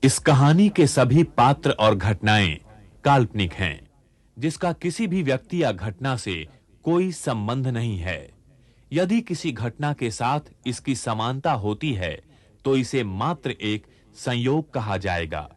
इस कहानी के सभी पात्र और घटनाएं काल्पनिक हैं, जिसका किसी भी व्यक्ति या घटना से कोई संबंध नहीं है। यदि किसी घटना के साथ इसकी समानता होती है, तो इसे मात्र एक संयोग कहा जाएगा।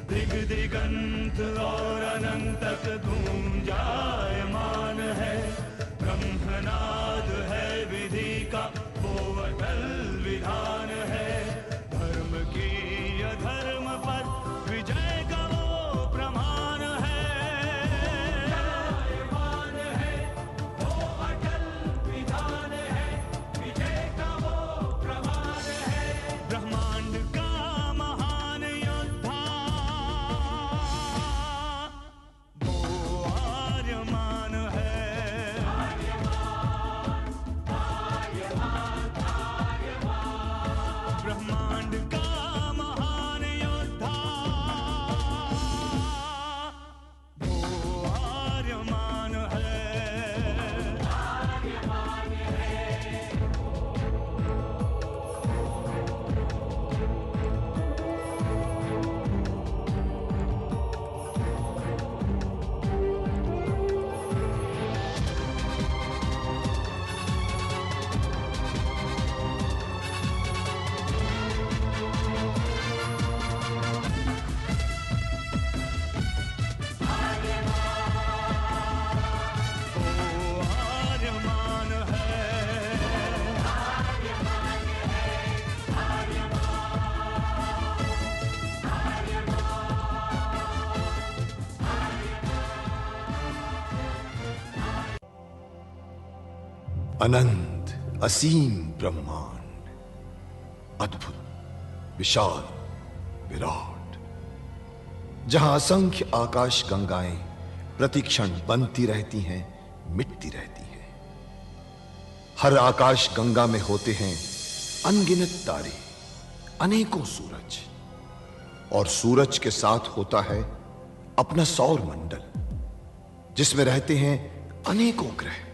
दिग दिगंत और अनंत तक गूंजायमान है। ब्रह्मनाद है विधि का वो अटल विधान है। धर्म की अधर्म पर विजय का वो प्रमाण है। जायमान है वो अटल विधान है। विजय का वो प्रमाण है। ब्रह्मांड का महान योद्धा आर्यमान है। ब्रह्मांड का महान योद्धा वो आर्यमान है। आर्यमान है। अनंत असीम ब्रह्मांड, अद्भुत, विशाल, विराट, जहां असंख्य आकाश गंगाएं प्रतिक्षण बनती रहती हैं, मिटती रहती हैं। हर आकाश गंगा में होते हैं अनगिनत तारे, अनेकों सूरज, और सूरज के साथ होता है अपना सौर मंडल, जिसमें रहते हैं अनेकों ग्रह।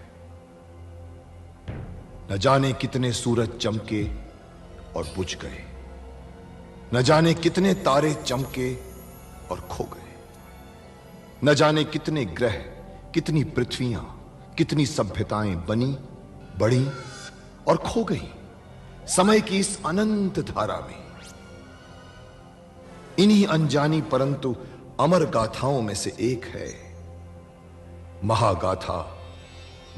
न जाने कितने सूरज चमके और बुझ गए, न जाने कितने तारे चमके और खो गए, न जाने कितने ग्रह, कितनी पृथ्वियां, कितनी सभ्यताएं बनी, बढ़ी और खो गई समय की इस अनंत धारा में। इन्हीं अनजानी परंतु अमर गाथाओं में से एक है महागाथा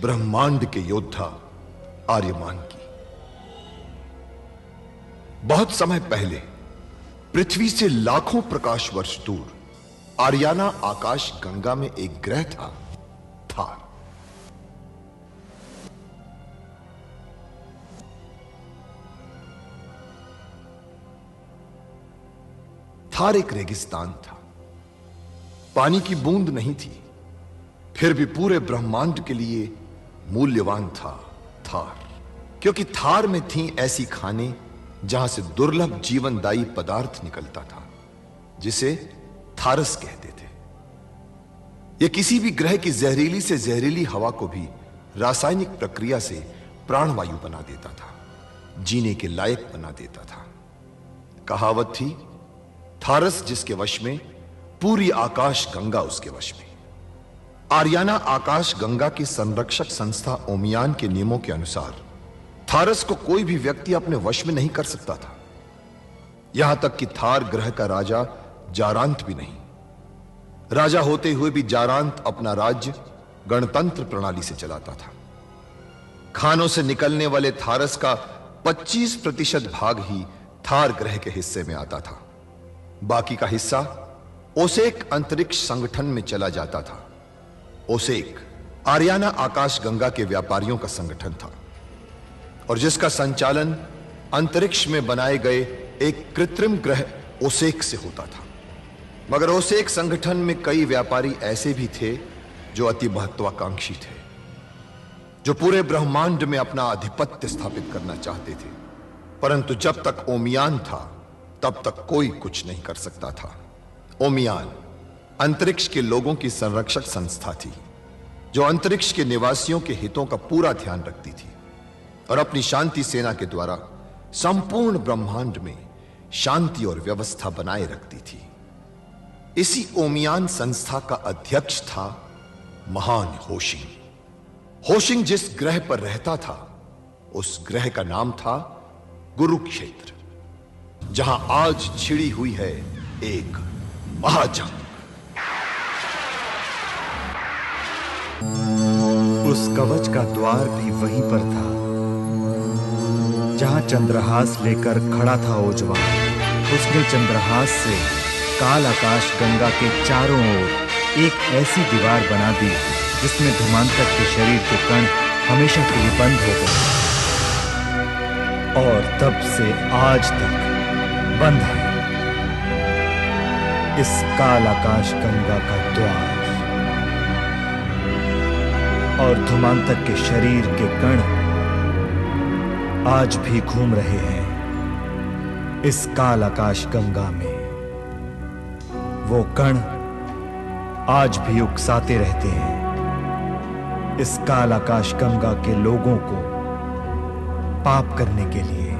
ब्रह्मांड के योद्धा आर्यमान की। बहुत समय पहले पृथ्वी से लाखों प्रकाश वर्ष दूर आर्याना आकाश गंगा में एक ग्रह था, थार। थार एक रेगिस्तान था, पानी की बूंद नहीं थी, फिर भी पूरे ब्रह्मांड के लिए मूल्यवान था थार, क्योंकि थार में थी ऐसी खाने जहां से दुर्लभ जीवनदायी पदार्थ निकलता था, जिसे थारस कहते थे। यह किसी भी ग्रह की जहरीली से जहरीली हवा को भी रासायनिक प्रक्रिया से प्राणवायु बना देता था, जीने के लायक बना देता था। कहावत थी, थारस जिसके वश में, पूरी आकाश गंगा उसके वश में। आर्याना आकाश गंगा की संरक्षक संस्था ओमियान के नियमों के अनुसार थारस को कोई भी व्यक्ति अपने वश में नहीं कर सकता था। यहां तक कि थार ग्रह का राजा जारांत भी नहीं। राजा होते हुए भी जारांत अपना राज्य गणतंत्र प्रणाली से चलाता था। खानों से निकलने वाले थारस का 25% भाग ही थार ग्रह के हिस्से में आता था। बाकी का हिस्सा ओसेक अंतरिक्ष संगठन में चला जाता था। ओसेक आरियाना आकाश गंगा के व्यापारियों का संगठन था और जिसका संचालन अंतरिक्ष में बनाए गए एक कृत्रिम ग्रह ओसेक से होता था। मगर ओसेक संगठन में कई व्यापारी ऐसे भी थे जो अति महत्वाकांक्षी थे, जो पूरे ब्रह्मांड में अपना आधिपत्य स्थापित करना चाहते थे। परंतु जब तक ओमियान था तब तक कोई कुछ नहीं कर सकता था। ओमियान अंतरिक्ष के लोगों की संरक्षक संस्था थी, जो अंतरिक्ष के निवासियों के हितों का पूरा ध्यान रखती थी और अपनी शांति सेना के द्वारा संपूर्ण ब्रह्मांड में शांति और व्यवस्था बनाए रखती थी। इसी ओमियान संस्था का अध्यक्ष था महान होशिंग। होशिंग जिस ग्रह पर रहता था उस ग्रह का नाम था गुरुक्षेत्र, जहां आज छिड़ी हुई है एक महाजंग। उस कवच का द्वार भी वहीं पर था जहां चंद्रहास लेकर खड़ा था ओजवान। उसने चंद्रहास से काल आकाश गंगा के चारों ओर एक ऐसी दीवार बना दी जिसमें धुमांतक के शरीर के कण हमेशा के लिए बंद हो गए और तब से आज तक बंद है इस काल आकाश गंगा का द्वार। और धुमांतक के शरीर के कण आज भी घूम रहे हैं इस काल आकाश गंगा में। वो कण आज भी उकसाते रहते हैं इस काल आकाश गंगा के लोगों को पाप करने के लिए,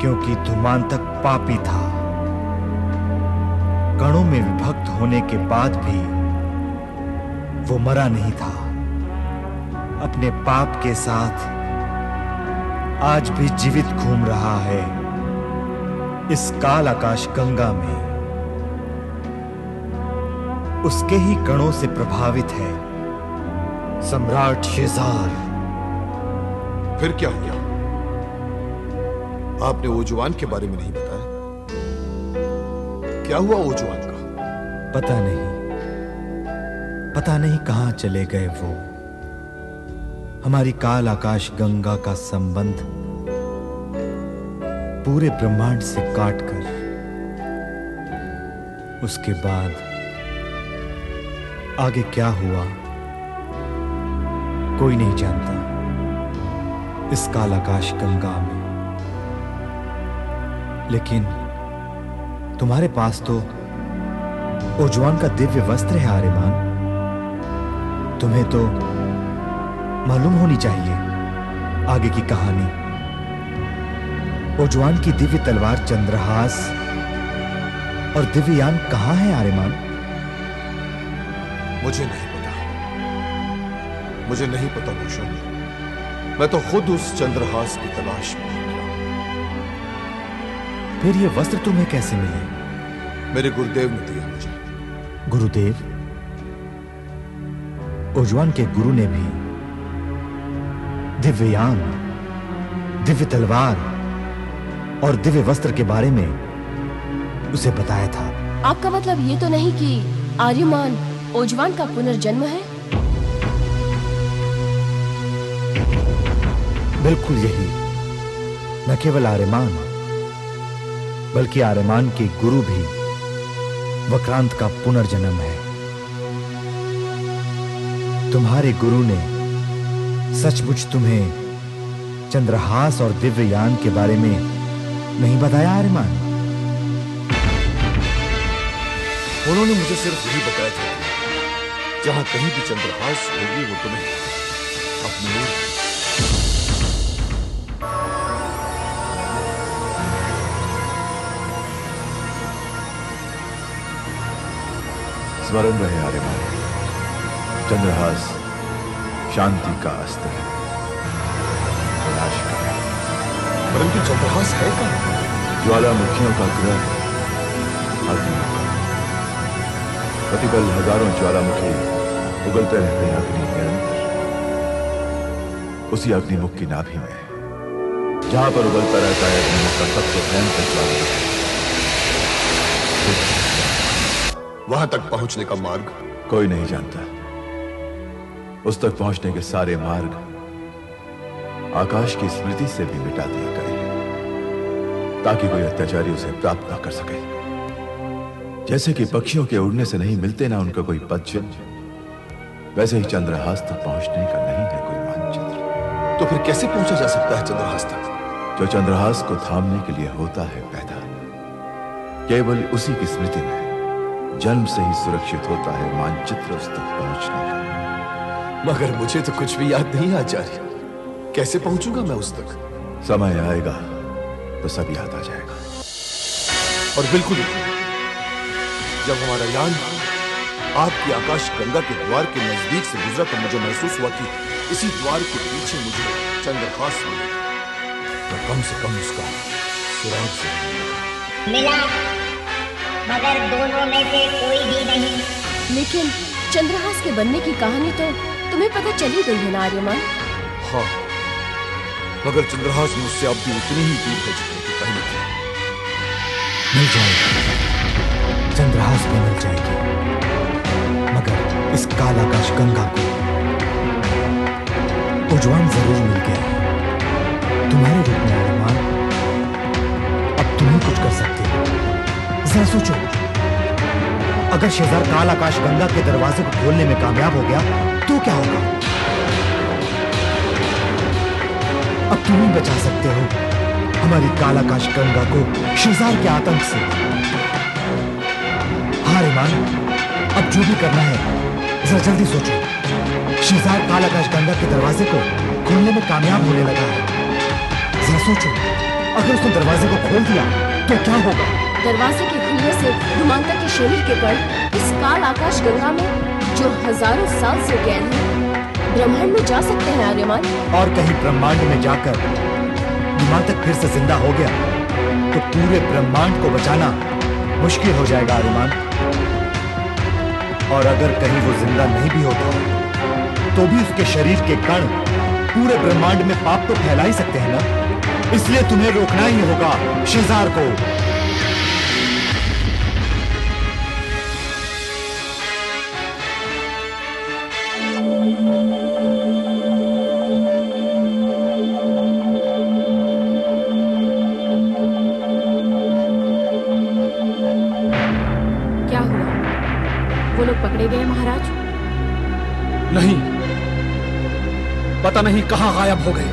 क्योंकि धुमांतक पापी था। कणों में विभक्त होने के बाद भी वो मरा नहीं था। अपने पाप के साथ आज भी जीवित घूम रहा है इस काल आकाश गंगा में। उसके ही कणों से प्रभावित है सम्राट शेजार। फिर क्या हुआ? आपने ओजुआन के बारे में नहीं बताया। क्या हुआ ओजुआन का? पता नहीं कहां चले गए वो। हमारी काल आकाश गंगा का संबंध पूरे ब्रह्मांड से काटकर उसके बाद आगे क्या हुआ कोई नहीं जानता इस काल आकाश गंगा में। लेकिन तुम्हारे पास तो ओजुआन का दिव्य वस्त्र है आर्यमान। तुम्हें तो मालूम होनी चाहिए आगे की कहानी। ओजुआन की दिव्य तलवार चंद्रहास और दिव्ययान कहां है आर्यमान? मुझे नहीं पता, मुझे नहीं पता भूषण। मैं तो खुद उस चंद्रहास की तलाश में निकला। फिर ये वस्त्र तुम्हें कैसे मिले? मेरे गुरुदेव ने दिया मुझे। गुरुदेव? ओजुआन के गुरु ने भी दिव्ययान, दिव्य तलवार और दिव्य वस्त्र के बारे में उसे बताया था। आपका मतलब ये तो नहीं कि आर्यमान ओजुआन का पुनर्जन्म है? बिल्कुल यही। न केवल आर्यमान बल्कि आर्यमान के गुरु भी वक्रांत का पुनर्जन्म है। तुम्हारे गुरु ने सचमुच तुम्हें चंद्रहास और दिव्ययान के बारे में नहीं बताया आर्यमान? उन्होंने मुझे सिर्फ यही बताया था जहां कहीं भी चंद्रहास होगी वो तुम्हें अपनी ओर। स्मरण रहे आर्यमान, चंद्रहास शांति का अस्त्र है, विनाश का। परंतु चंद्रहास है कहां? ज्वालामुखियों का ग्रह अग्नि होगा। प्रतिपल हजारों ज्वालामुखी उगलते रहते हैं अग्नि के अंदर। उसी अग्निमुख की नाभि में, जहां पर उगलता रहता है अग्निमुख का सबसे भयंकर ज्वालामुखी, वहां तक पहुंचने का मार्ग कोई नहीं जानता। उस तक पहुंचने के सारे मार्ग आकाश की स्मृति से भी मिटा दिए गए हैं, ताकि कोई अत्याचारी उसे प्राप्त ना कर सके। जैसे कि पक्षियों के उड़ने से नहीं मिलते ना उनका कोई पदचिन्ह, वैसे ही चंद्रहास तक पहुंचने का नहीं है कोई मानचित्र। तो फिर कैसे पहुंचा जा सकता है चंद्रहास तक? जो चंद्रहास को थामने के लिए होता है पैदा, केवल उसी की स्मृति में जन्म से ही सुरक्षित होता है मानचित्र उस तक पहुंचने का। मगर मुझे तो कुछ भी याद नहीं आचार्य। कैसे पहुंचूंगा मैं उस तक? समय आएगा तो सब याद आ जाएगा। और बिल्कुल जब हमारा यान आपकी आकाश गंगा के द्वार के नजदीक से गुजरा तो मुझे महसूस हुआ कि इसी द्वार के पीछे मुझे चंद्रहास मिलेगा, तो कम से कम उसका सुराग से मिला, मगर दोनों में से कोई भी नहीं। लेकिन चंद्रहास के बनने की कहानी तो तुम्हें पता चली गई है ना आर्यमान? हाँ, मगर चंद्रहास मुझसे अब भी उतनी ही दूर है जितनी कि पहले थी। मिल जाएगी, चंद्रहास भी मिल जाएगी, मगर इस काल आकाश गंगा को उज्जवल जरूर मिल गया है तुम्हारे रूप में आर्यमान। अब तुम ही कुछ कर सकते हो। जरा सोचो, अगर शेजार काल आकाश गंगा के दरवाजे को खोलने में कामयाब हो गया तो क्या होगा? अब तुम ही बचा सकते हो हमारी काल आकाश गंगा को शेजार के आतंक से। हाँ रेमान, अब जो भी करना है जरा जल्दी सोचो। शेजार काल आकाश गंगा के दरवाजे को खोलने में कामयाब होने लगा है। जरा सोचो, अगर उसने दरवाजे को खोल दिया तो क्या होगा? दरवाजे के खुलने से धुमांता के शरीर के कण इस काल आकाश गंगा में, जो हजारों साल से कैद है, ब्रह्मांड में जा सकते हैं आर्यमान। और कहीं ब्रह्मांड में जाकर धुमांतक फिर से जिंदा हो गया तो पूरे ब्रह्मांड को बचाना मुश्किल हो जाएगा आर्यमान। और अगर कहीं वो जिंदा नहीं भी होता तो भी उसके शरीर के कण पूरे ब्रह्मांड में पाप तो फैला ही सकते हैं ना। इसलिए तुम्हें रोकना ही होगा शेजार को। क्या हुआ? वो लोग पकड़े गए महाराज? नहीं, पता नहीं कहां गायब हो गए।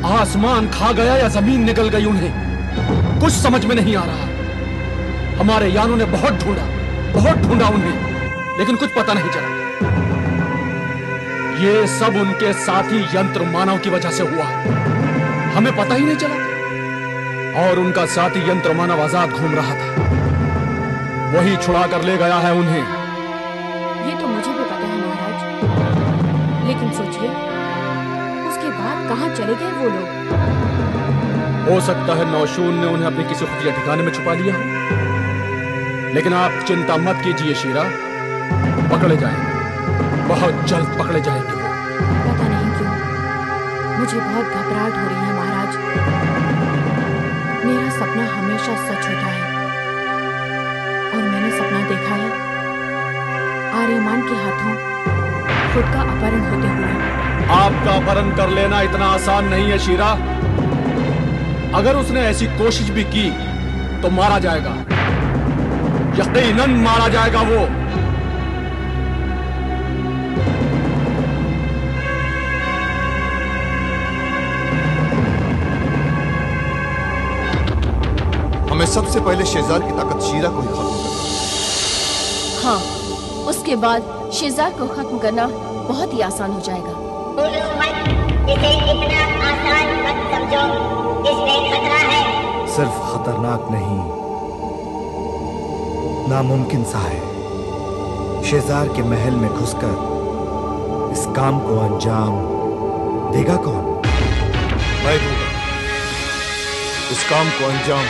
आसमान खा गया या जमीन निगल गई उन्हें, कुछ समझ में नहीं आ रहा। हमारे यानों ने बहुत ढूंढा उन्हें, लेकिन कुछ पता नहीं चला। ये सब उनके साथी यंत्र मानव की वजह से हुआ, हमें पता ही नहीं चला। और उनका साथी यंत्र मानव आजाद घूम रहा था, वही छुड़ा कर ले गया है उन्हें। ये तो मुझे भी पता है महाराज, लेकिन सोचिए उसके बाद कहां चले गए वो लोग? हो सकता है नौशून ने उन्हें अपने किसी खुफिया ठिकाने में छुपा लिया हो। लेकिन आप चिंता मत कीजिए शीरा, पकड़े जाएंगे, बहुत जल्द पकड़े जाएंगे वो। पता नहीं क्यों मुझे बहुत घबराहट हो रही है महाराज। मेरा सपना हमेशा सच होता है, और मैंने सपना देखा है आर्यमान के हाथों खुद का अपहरण होते हुए। आपका अपहरण कर लेना इतना आसान नहीं है शीरा। अगर उसने ऐसी कोशिश भी की तो मारा जाएगा, यकीनन मारा जाएगा वो। हमें सबसे पहले शेजार की ताकत शीरा को ही खत्म करना। हाँ, उसके बाद शेजार को खत्म करना बहुत ही आसान हो जाएगा। बोलो मत, इसे इतना आसान मत समझो, इसमें खतरा है। सिर्फ खतरनाक नहीं, नामुमकिन सा है। शेजार के महल में घुसकर इस काम को अंजाम देगा कौन? मैं दूंगा। इस काम को अंजाम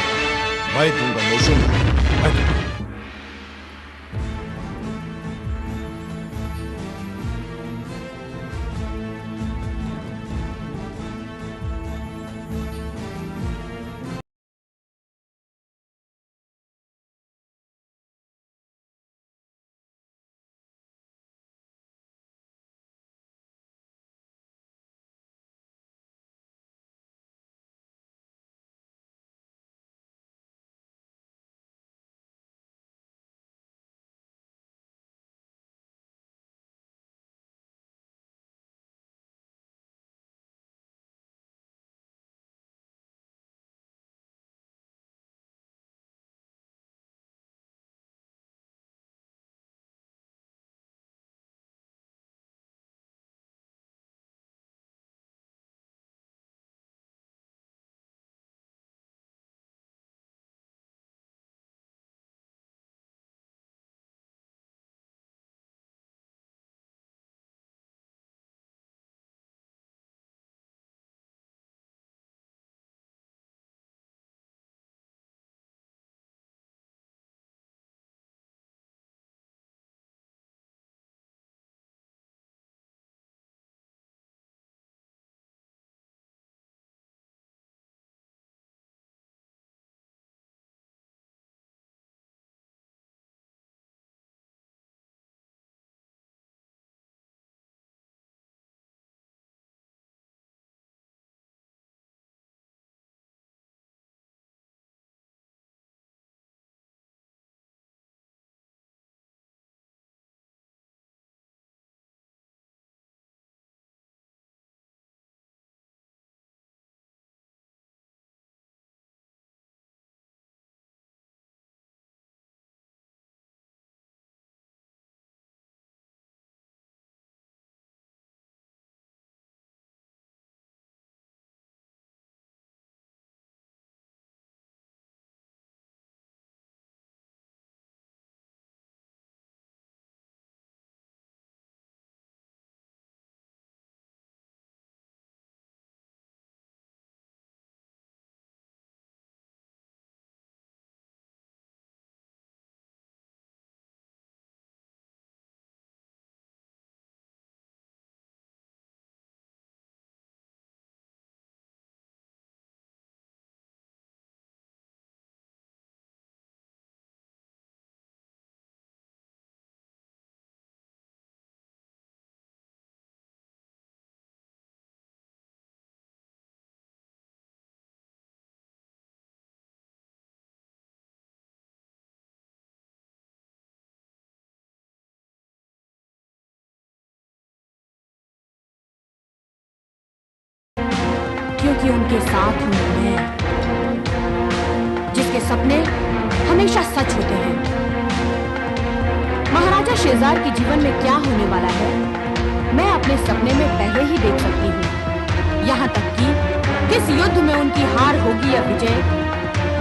मैं दूंगा नोशुन, मैं दूंगा। क्योंकि उनके साथ हूं मैं, जिसके सपने हमेशा सच होते हैं। महाराजा शेजार के जीवन में क्या होने वाला है, मैं अपने सपने में पहले ही देख सकती हूँ। यहाँ तक कि किस युद्ध में उनकी हार होगी या विजय,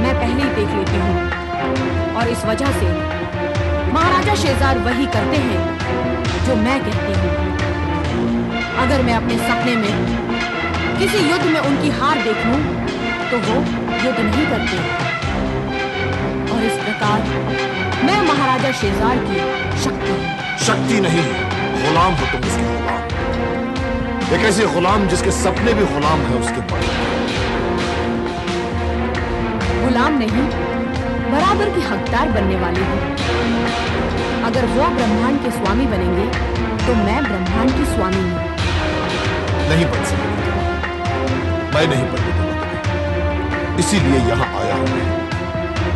मैं पहले ही देख लेती हूँ। और इस वजह से महाराजा शेजार वही करते हैं जो मैं कहती हूँ। अगर मैं अपने सपने में किसी युद्ध में उनकी हार देख लूं, तो वो युद्ध नहीं करते। और इस प्रकार मैं महाराजा शेजार की शक्ति हूं। शक्ति नहीं, गुलाम हो तुम उसके गुलाम। एक ऐसे गुलाम जिसके सपने भी गुलाम है उसके मन। गुलाम नहीं, बराबर की हकदार बनने वाली हूँ। अगर वो ब्रह्मांड के स्वामी बनेंगे, तो मैं ब्रह्मांड की स्वामी हूँ। नहीं बन सकती, मैं नहीं बनने दूंगा तुम्हें। इसीलिए यहाँ आया हूँ,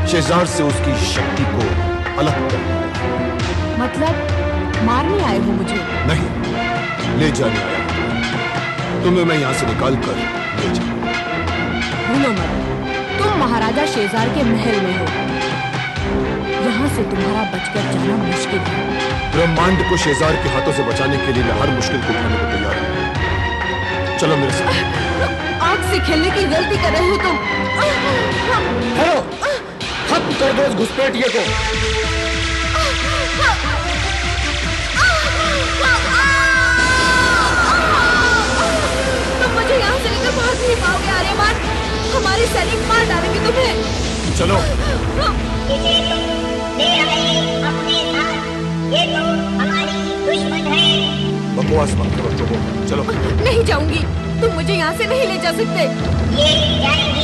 शेजार से उसकी शक्ति को अलग करने आया हूँ। मतलब मारने आए हो मुझे? नहीं, ले जाने आया हूँ। तुम्हें मैं यहाँ से निकाल कर ले जाऊँ। भूलो मत, तुम महाराजा शेजार के महल में हो। यहाँ से तुम्हारा बचकर जाना मुश्किल है। ब्रह्मांड को शेजार के हाथों से बचाने के लिए मैं हर मुश्किल को उठाने को तैयार हूँ। चलो मेरे साथ। आग से खेलने की गलती कर रहे हो तुम। हेलो, खत्म कर दो इस घुसपैठिए को। तुम मुझे यहाँ से लेकर भाग नहीं पाओगे आर्यमान। हमारे सैनिक मार डालेंगे तुम्हें। चलो। इसे तुम ले आए अपने साथ, ये तो हमारी दुश्मन है। बकवास मत करो, चलो। नहीं जाऊंगी, तुम मुझे यहाँ से नहीं ले जा सकते। ये जाएंगे